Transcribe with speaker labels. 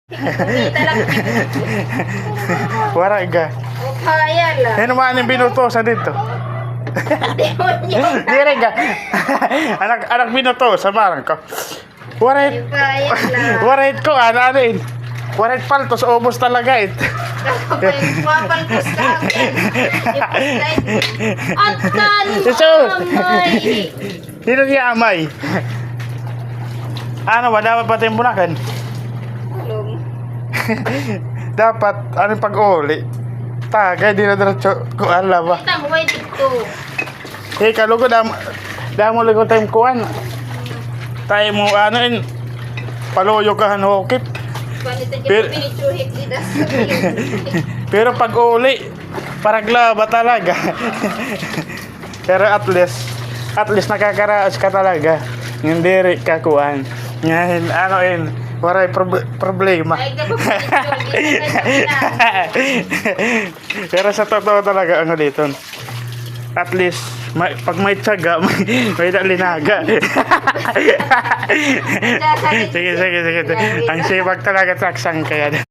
Speaker 1: Kumita lang.
Speaker 2: Wala ka.
Speaker 1: O kaya lang.
Speaker 2: Ano man yung binutosan dito?
Speaker 1: Demonyo.
Speaker 2: Dire ka. Anak binutosan, parang ko. Warait.
Speaker 1: Kaya lang.
Speaker 2: Warait ko, ano. Warait paltos, ubos talaga eh.
Speaker 1: Papalpos ka. At
Speaker 2: Ito.
Speaker 1: tanamay.
Speaker 2: Sino niya amay? Ano ba, dapat pati yung bunakan?
Speaker 1: Tulong.
Speaker 2: Dapat, ano pag-uli? Tagay, di na diretso ko alam ba?
Speaker 1: Ito, wait ito.
Speaker 2: Eh, kalugo, damo lang ko tayong kuhan. Tayo mo, ano yun, paluyo ka hanukip.
Speaker 1: Panito
Speaker 2: Pero-
Speaker 1: dyan pinitsuhit si Das.
Speaker 2: Pero pag-uli, paraglaba talaga. Pero at least nakakaraos ka talaga. Hindi rin kakuhan. Ngayon, ano yun, waray problema.
Speaker 1: Ay, dapat pinitsuhit.
Speaker 2: Pero sa totoo talaga, ano dito, at least, pag may tiyaga, may dalinaga. Sige. Ang sipag talaga, saksang kaya.